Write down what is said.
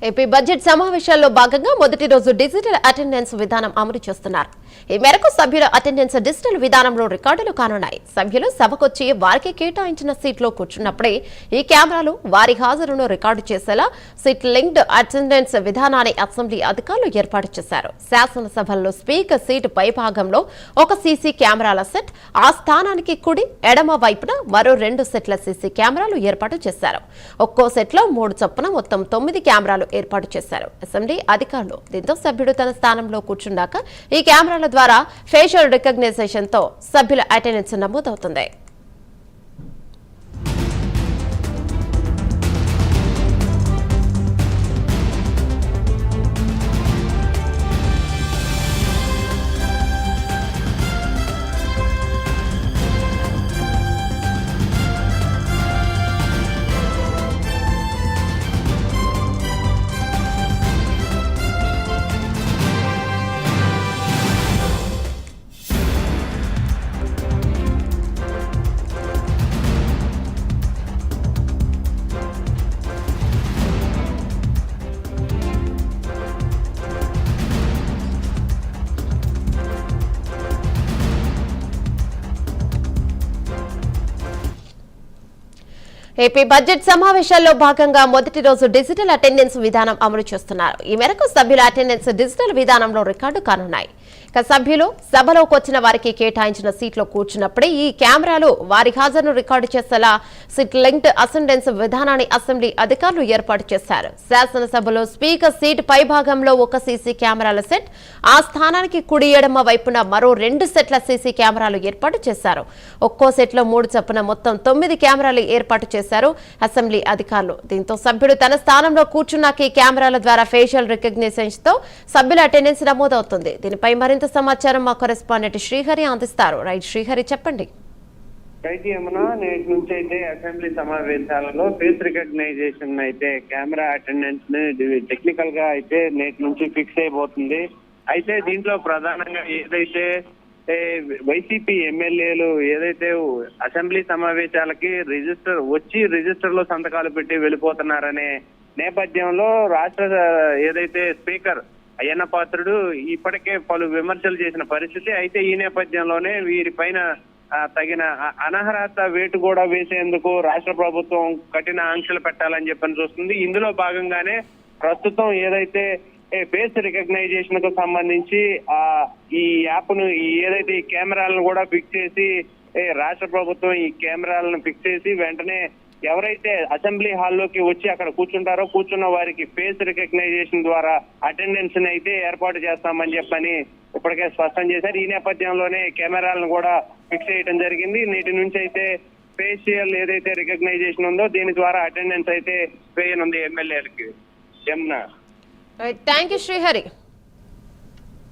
AP budget సమావేశాల్లో భాగంగా మొదటి రోజు డిజిటల్ అటెండెన్స్ విధానం అమలు చేస్తున్నారు. ఈ మేరకు సభ్యుల అటెండెన్స్ డిజిటల్ విధానంలో రికార్డులు కానున్నాయి. సభ్యులు సభకొచ్చి వారికి కేటాయించిన సీట్లో కూర్చున్నప్పుడే ఈ కెమెరాలు వారి హాజరును రికార్డు చేసేలా సీట్ లింక్డ్ అటెండెన్స్ విధానాన్ని అసెంబ్లీ అధికారులు ఏర్పాటు చేశారు. శాసనసభల్లో స్పీకర్ సీటు పైభాగంలో ఒక సీసీ కెమెరాల సెట్, ఆ స్థానానికి కుడి ఎడమ వైపున మరో 2 సెట్ల సీసీ కెమెరాలు ఏర్పాటు చేశారు. ఒక్కో సెట్లో 3 చొప్పున మొత్తం 9 కెమెరాలు ఏర్పాటు చేశారు అసెంబ్లీ అధికారులు. దీంతో సభ్యుడు తన స్థానంలో కూర్చున్నాక ఈ కెమెరాల ద్వారా ఫేషియల్ రికగ్నిషన్ తో సభ్యుల అటెండెన్స్ నమోదవుతుంది. ఏపీ బడ్జెట్ సమావేశాల్లో భాగంగా మొదటి రోజు డిజిటల్ అటెండెన్స్ విధానం అమలు చేస్తున్నారు. ఈ మేరకు సభ్యుల అటెండెన్స్ డిజిటల్ విధానంలో రికార్డు కానున్నాయి. సభ్యులు సభలోకి వచ్చిన వారికి కేటాయించిన సీట్లో కూర్చున్నప్పుడే ఈ కెమెరాలు వారి హాజరును రికార్డు చేసేలా సీట్ లింక్డ్ అటెండెన్స్ విధానాన్ని అసెంబ్లీ అధికారులు ఏర్పాటు చేశారు. శాసనసభలో స్పీకర్ సీటు పైభాగంలో ఒక సీసీ కెమెరాల సెట్, ఆ స్థానానికి కుడి ఎడమ వైపున మరో 2 సెట్ల సీసీ కెమెరాలు ఏర్పాటు చేశారు. ఒక్కో సెట్లో 3 చొప్పున మొత్తం 9 కెమెరాలు ఏర్పాటు చేశారు అసెంబ్లీ అధికారులు. దీంతో సభ్యుడు తన స్థానంలో కూర్చున్నాక ఈ కెమెరాల ద్వారా ఫేషియల్ రికగ్నిషన్ తో సభ్యుల అటెండెన్స్ నమోదవుతుంది. దీనిపై మరింత సమాచారం మా కరెస్పాండెంట్ శ్రీహరి అందిస్తారు. రైట్ శ్రీహరి, చెప్పండి. నేటి నుంచి అయితే అసెంబ్లీ సమావేశాలలో ఫేస్ రికగ్నైజేషన్ అయితే కెమెరా అటెండెన్స్ టెక్నికల్ గా అయితే నేటి నుంచి ఫిక్స్ అయిపోతుంది. అయితే దీంట్లో ప్రధానంగా ఏదైతే వైసీపీ ఎమ్మెల్యేలు ఏదైతే అసెంబ్లీ సమావేశాలకి రిజిస్టర్ లో సంతకాలు పెట్టి వెళ్ళిపోతున్నారనే నేపథ్యంలో రాష్ట్ర ఏదైతే స్పీకర్ అయ్యన్న పాత్రుడు ఇప్పటికే పలు విమర్శలు చేసిన పరిస్థితి. అయితే ఈ నేపథ్యంలోనే వీరిపైన తగిన అనర్హత వేటు కూడా వేసేందుకు రాష్ట్ర ప్రభుత్వం కఠిన ఆంక్షలు పెట్టాలని చెప్పని చూస్తుంది. ఇందులో భాగంగానే ప్రస్తుతం ఏదైతే ఫేస్ రికగ్నైజేషన్ కు సంబంధించి ఈ యాప్ ను ఏదైతే ఈ కెమెరాలను కూడా ఫిక్స్ చేసి రాష్ట్ర ప్రభుత్వం ఈ కెమెరాలను ఫిక్స్ చేసి వెంటనే ఎవరైతే అసెంబ్లీ హాల్లోకి వచ్చి అక్కడ కూర్చున్న వారికి ఫేస్ రికగ్నైజేషన్ ద్వారా అటెండెన్స్ అయితే ఏర్పాటు చేస్తామని చెప్పని ఇప్పటికే స్పష్టం చేశారు. ఈ నేపథ్యంలోనే కెమెరాలను కూడా ఫిక్స్ చేయడం జరిగింది. నేటి నుంచి అయితే ఫేషియల్ ఏదైతే రికగ్నైజేషన్ ఉందో దీని ద్వారా అటెండెన్స్ అయితే వేయనుంది ఎమ్మెల్యేలకి. Thank you Srihari.